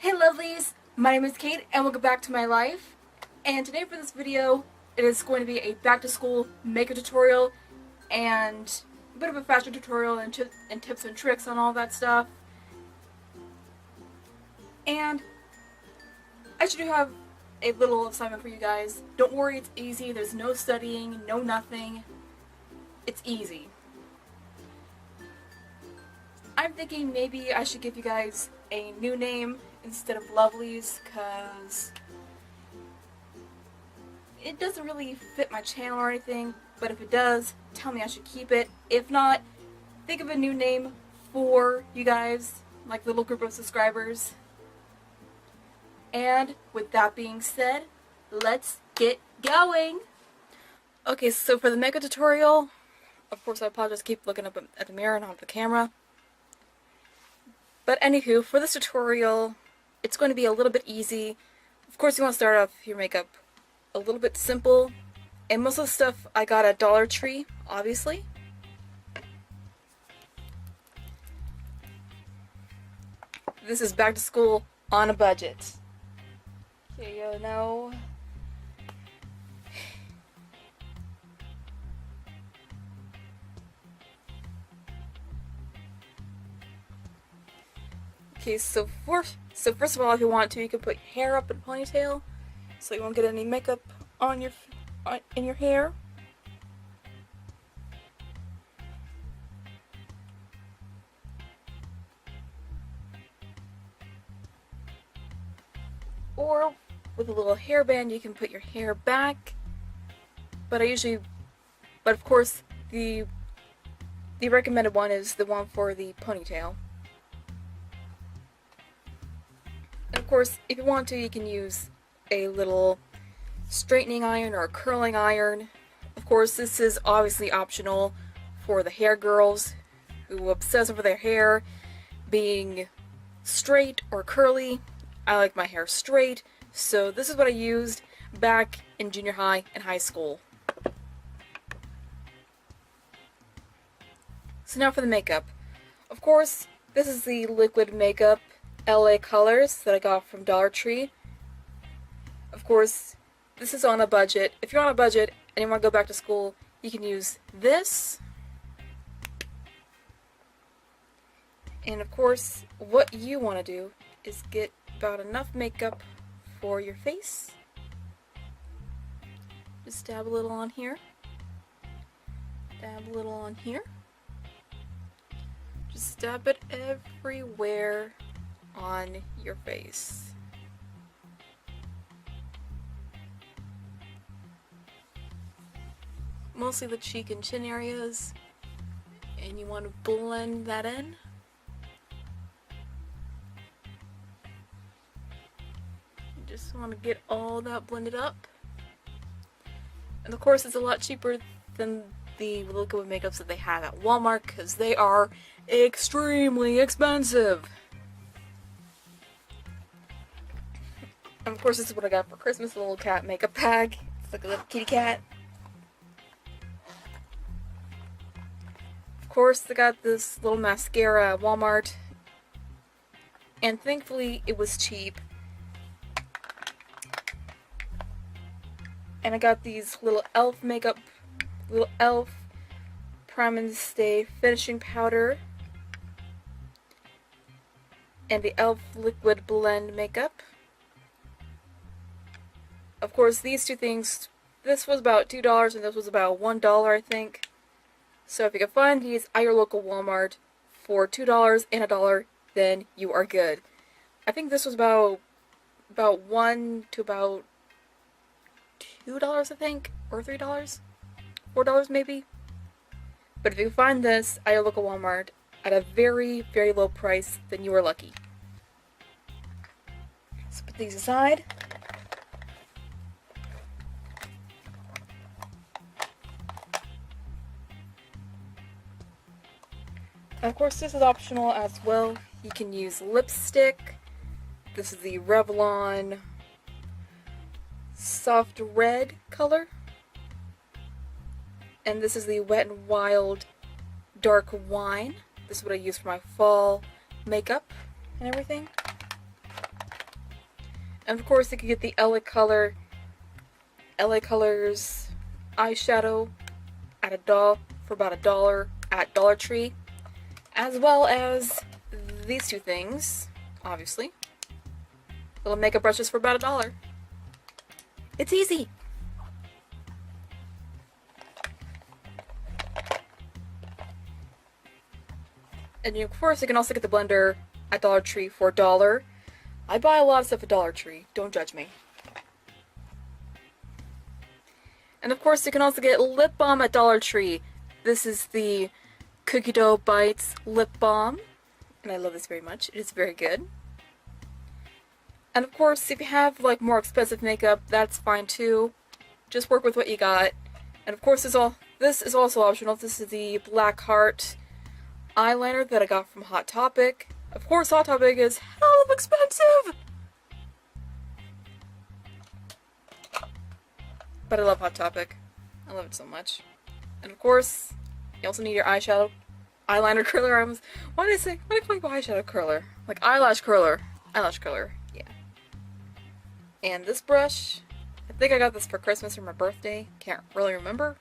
Hey lovelies, my name is Kate and welcome back to my life. And today for this video, it is going to be a back to school makeup tutorial and a bit of a fashion tutorial and tips and tricks on all that stuff. And I should have a little assignment for you guys. Don't worry, it's easy. There's no studying, no nothing. It's easy. I'm thinking maybe I should give you guys a new name instead of Lovelies, because it doesn't really fit my channel or anything, but if it does, tell me I should keep it. If not, think of a new name for you guys, like the little group of subscribers. And with that being said, let's get going! Okay, so for the makeup tutorial, of course I apologize, keep looking up at the mirror and not at the camera. But anywho, for this tutorial, it's going to be a little bit easy. Of course, you want to start off your makeup a little bit simple. And most of the stuff I got at Dollar Tree, obviously. This is back to school on a budget. Okay, you know. Okay, so first of all, if you want to, you can put your hair up in a ponytail, so you won't get any makeup on in your hair. Or with a little hairband, you can put your hair back. But of course, the recommended one is the one for the ponytail. And of course, if you want to, you can use a little straightening iron or a curling iron. Of course, this is obviously optional for the hair girls who obsess over their hair being straight or curly. I like my hair straight, so this is what I used back in junior high and high school. So now for the makeup. Of course, this is the liquid makeup LA Colors that I got from Dollar Tree. Of course, this is on a budget. If you're on a budget and you want to go back to school, you can use this. And of course, what you want to do is get about enough makeup for your face. Just dab a little on here. Dab a little on here. Just dab it everywhere on your face. Mostly the cheek and chin areas, and you want to blend that in. You just want to get all that blended up. And of course, it's a lot cheaper than the liquid makeups that they have at Walmart, because they are extremely expensive. And of course, this is what I got for Christmas, a little cat makeup bag. It's like a little kitty cat. Of course, I got this little mascara at Walmart, and thankfully it was cheap. And I got these little e.l.f. Prime and Stay finishing powder, and the e.l.f. liquid blend makeup. Of course, these two things, this was about $2 and this was about $1, I think. So if you can find these at your local Walmart for $2 and $1, then you are good. I think this was about $1 to about $2, I think, or $3, $4 maybe. But if you can find this at your local Walmart at a very, very low price, then you are lucky. Let's put these aside. Of course, this is optional as well. You can use lipstick. This is the Revlon Soft Red color. And this is the Wet n Wild Dark Wine. This is what I use for my fall makeup and everything. And of course, you can get the LA Colors eyeshadow at for about $1 at Dollar Tree, as well as these two things, obviously. Little makeup brushes for about $1. It's easy. And of course, you can also get the blender at Dollar Tree for $1. I buy a lot of stuff at Dollar Tree. Don't judge me. And of course, you can also get lip balm at Dollar Tree. This is the Cookie Dough Bites lip balm, and I love this very much. It is very good. And of course, if you have like more expensive makeup, that's fine too. Just work with what you got. And of course, this is also optional. This is the Black Heart eyeliner that I got from Hot Topic. Of course, Hot Topic is hell of expensive! But I love Hot Topic. I love it so much. And of course, you also need your eyeliner curler. Why did I call you eyeshadow curler? Like eyelash curler. Eyelash curler, yeah. And this brush, I think I got this for Christmas or my birthday. Can't really remember.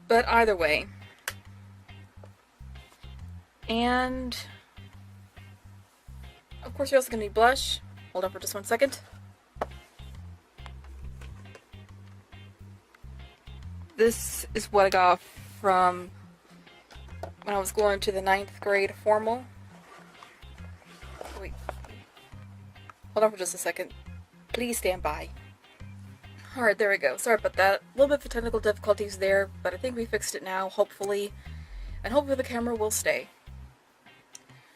But either way. And of course, you're also going to need blush. Hold on for just 1 second. This is what I got from when I was going to the 9th grade formal. Wait. Hold on for just a second. Please stand by. Alright, there we go. Sorry about that. A little bit of technical difficulties there, but I think we fixed it now, hopefully. And hopefully the camera will stay.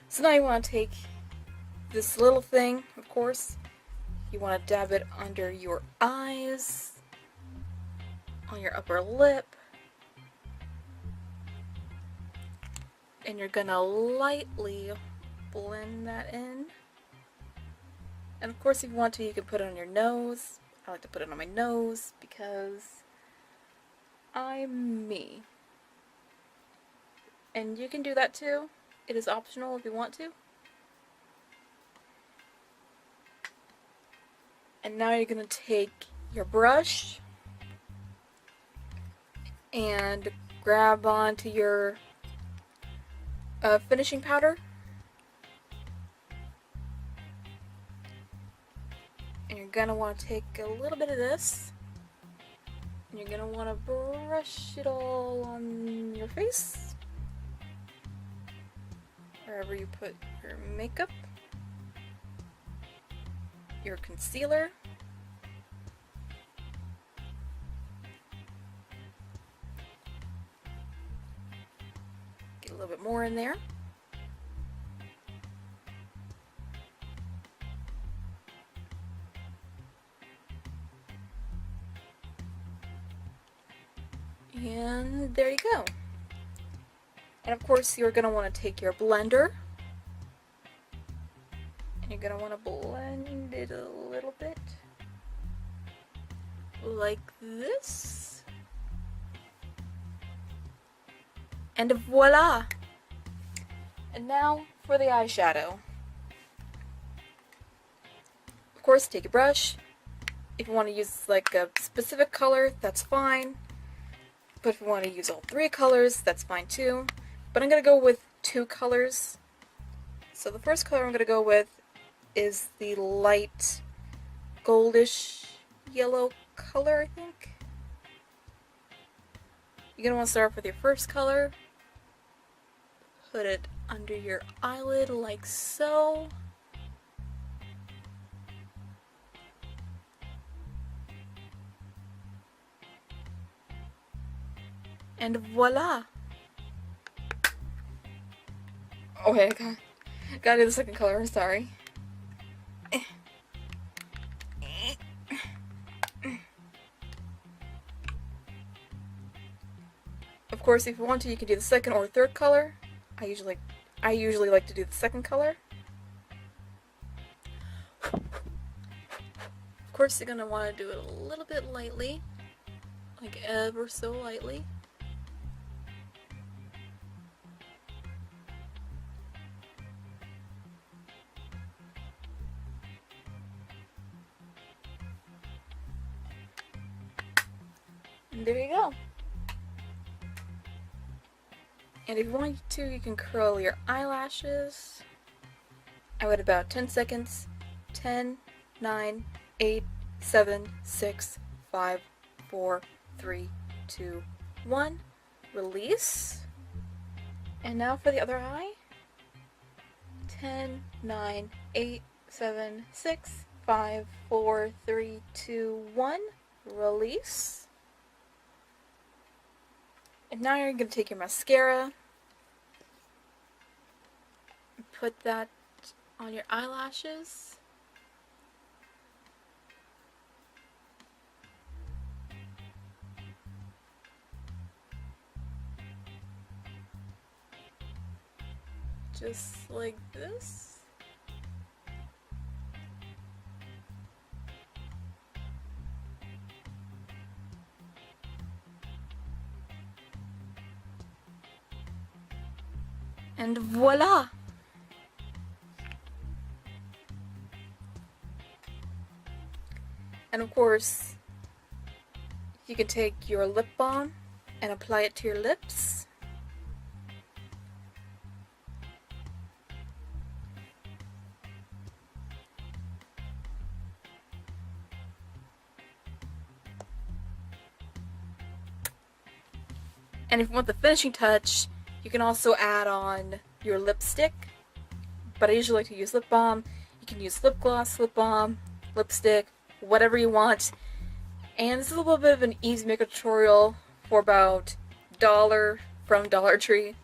So now you want to take this little thing, of course. You want to dab it under your eyes, on your upper lip, and you're gonna lightly blend that in. And of course, if you want to, you can put it on your nose. I like to put it on my nose because I'm me. And you can do that too. It is optional if you want to. And now you're gonna take your brush and grab onto your finishing powder. And you're gonna want to take a little bit of this, and you're gonna want to brush it all on your face, wherever you put your makeup, your concealer, get a little bit more in there. And there you go. And of course, you're going to want to take your blender, and you're going to want to blend it a little bit like this. And voila! And now for the eyeshadow. Of course, take your brush. If you want to use like a specific color, that's fine. But if you want to use all 3 colors, that's fine too. But I'm going to go with 2 colors. So the first color I'm going to go with is the light goldish yellow color, I think. You're going to want to start off with your first color. Put it under your eyelid like so. And voila! Oh wait, I gotta do the second color, I'm sorry. Of course, if you want to, you can do the second or third color. I usually like to do the second color. Of course, you're gonna want to do it a little bit lightly, like ever so lightly. And there you go. And if you want to, you can curl your eyelashes. I wait about 10 seconds. 10, 9, 8, 7, 6, 5, 4, 3, 2, 1. Release. And now for the other eye. 10, 9, 8, 7, 6, 5, 4, 3, 2, 1. Release. And now you're going to take your mascara and put that on your eyelashes. Just like this. And voila! And of course, you can take your lip balm and apply it to your lips. And if you want the finishing touch, you can also add on your lipstick. But I usually like to use lip balm. You can use lip gloss, lip balm, lipstick, whatever you want. And this is a little bit of an easy makeup tutorial for about $1 from Dollar Tree.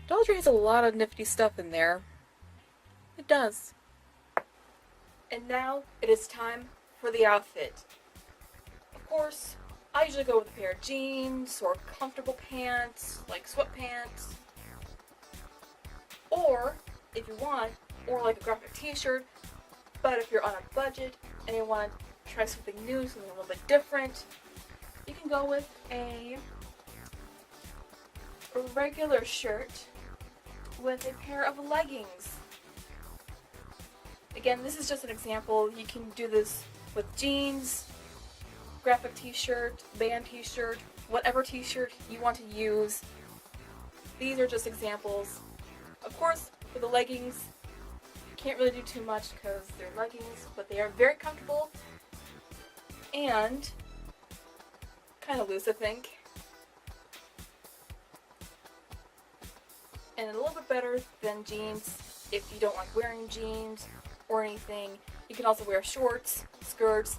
Dollar Tree has a lot of nifty stuff in there. It does. And now it is time for the outfit. Of course, I usually go with a pair of jeans or comfortable pants, like sweatpants. Or, if you want, or like a graphic t-shirt. But if you're on a budget and you want to try something new, something a little bit different, you can go with a regular shirt with a pair of leggings. Again, this is just an example. You can do this with jeans, graphic t-shirt, band t-shirt, whatever t-shirt you want to use. These are just examples. Of course, for the leggings, you can't really do too much because they're leggings, but they are very comfortable and kind of loose, I think. And a little bit better than jeans if you don't like wearing jeans or anything. You can also wear shorts, skirts,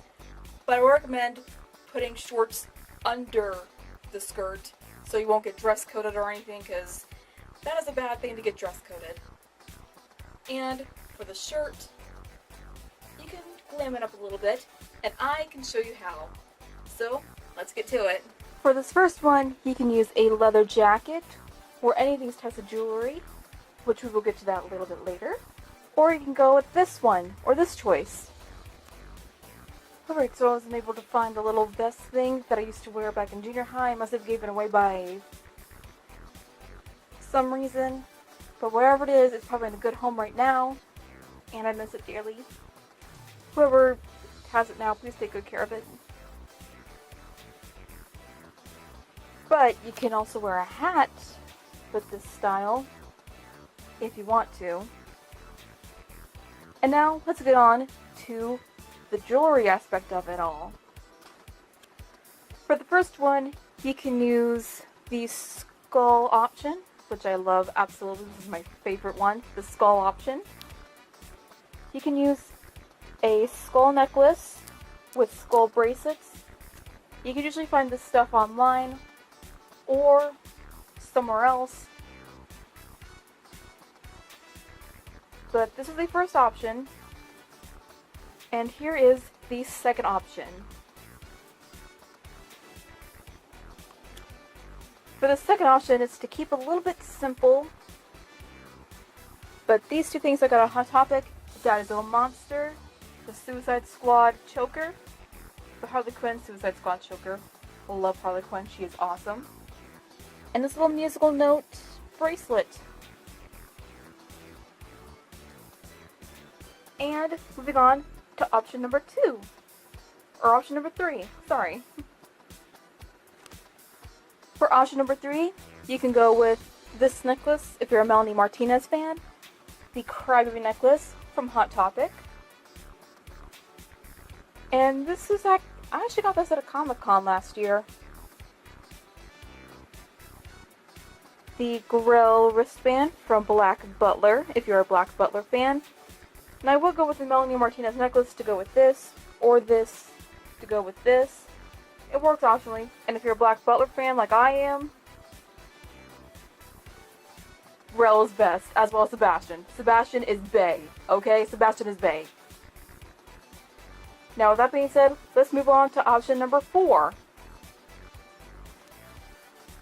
but I recommend putting shorts under the skirt so you won't get dress coded or anything, because that is a bad thing to get dress coded. And for the shirt, you can glam it up a little bit, and I can show you how. So let's get to it. For this first one, you can use a leather jacket or any of these types of jewelry, which we will get to that a little bit later. Or you can go with this one, or this choice. Alright, so I wasn't able to find the little vest thing that I used to wear back in junior high. I must have given it away by some reason. But whatever it is, it's probably in a good home right now, and I miss it dearly. Whoever has it now, please take good care of it. But you can also wear a hat with this style, if you want to. And now, let's get on to the jewelry aspect of it all. For the first one, you can use the skull option, which I love absolutely. This is my favorite one, the skull option. You can use a skull necklace with skull bracelets. You can usually find this stuff online or somewhere else. But this is the first option. And here is the second option. For the second option, it's to keep a little bit simple. But these two things I got on Hot Topic. That is a monster, the Suicide Squad choker, the Harley Quinn Suicide Squad choker. I love Harley Quinn, she is awesome. And this little musical note bracelet. And moving on to option number 2. Or option number 3, sorry. For option number 3, you can go with this necklace if you're a Melanie Martinez fan. The Crybaby necklace from Hot Topic. And this is I actually got this at a Comic-Con last year. The Grill wristband from Black Butler, if you're a Black Butler fan. And I will go with the Melanie Martinez necklace to go with this, or this to go with this. It works optionally. And if you're a Black Butler fan like I am, Rel is best, as well as Sebastian. Sebastian is bae, okay? Sebastian is bae. Now, with that being said, let's move on to option number 4.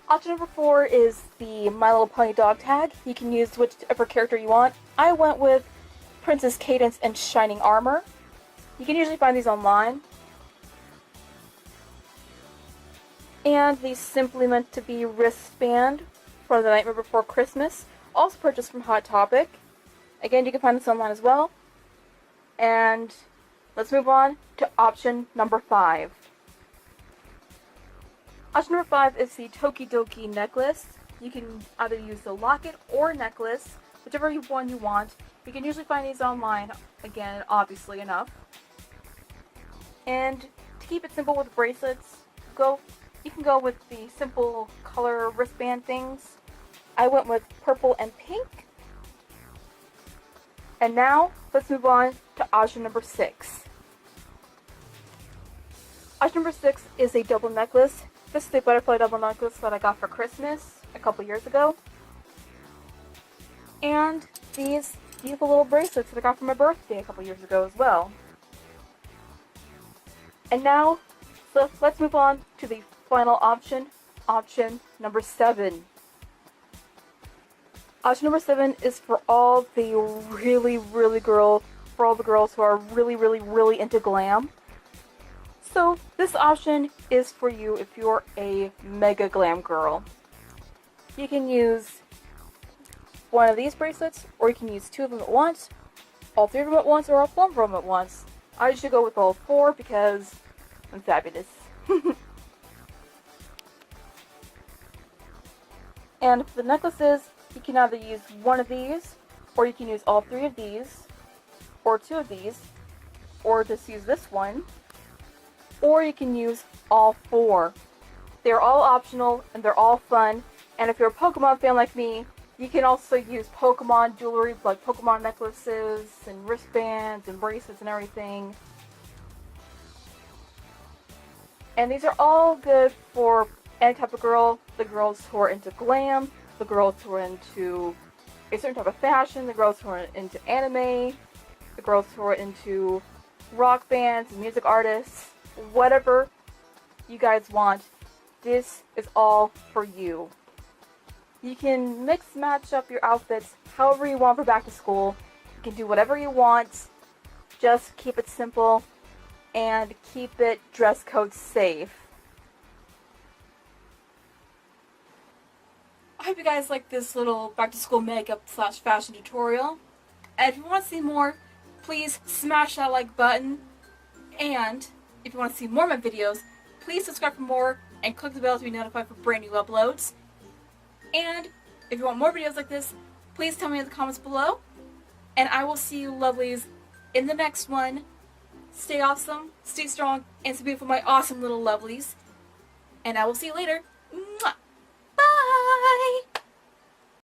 Option number 4 is the My Little Pony dog tag. You can use whichever character you want. I went with Princess Cadance and Shining Armor. You can usually find these online. And the Simply Meant to Be wristband for The Nightmare Before Christmas, also purchased from Hot Topic. Again, you can find this online as well. And let's move on to option number 5. Option number 5 is the Tokidoki necklace. You can either use the locket or necklace, whichever one you want. You can usually find these online, again, obviously enough. And to keep it simple with bracelets, you can go with the simple color wristband things. I went with purple and pink. And now, let's move on to option number 6. Option number 6 is a double necklace. This is a butterfly double necklace that I got for Christmas a couple years ago. And these beautiful little bracelets that I got for my birthday a couple years ago as well. And now, so let's move on to the final option, option number 7. Option number 7 is for all the for all the girls who are really into glam. So this option is for you if you're a mega glam girl. You can use one of these bracelets, or you can use 2 of them at once, all 3 of them at once, or all 4 of them at once. I usually go with all 4 because I'm fabulous. And for the necklaces, you can either use one of these, or you can use all 3 of these, or 2 of these, or just use this one, or you can use all 4. They're all optional, and they're all fun, and if you're a Pokemon fan like me, you can also use Pokemon jewelry, like Pokemon necklaces, and wristbands, and bracelets, and everything. And these are all good for any type of girl, the girls who are into glam, the girls who are into a certain type of fashion, the girls who are into anime, the girls who are into rock bands, music artists, whatever you guys want, this is all for you. You can mix match up your outfits however you want for back to school. You can do whatever you want, just keep it simple and keep it dress code safe. I hope you guys like this little back to school makeup / fashion tutorial. And if you want to see more, please smash that like button. And if you want to see more of my videos, please subscribe for more and click the bell to be notified for brand new uploads. And if you want more videos like this, please tell me in the comments below. And I will see you lovelies in the next one. Stay awesome, stay strong, and stay beautiful, my awesome little lovelies. And I will see you later.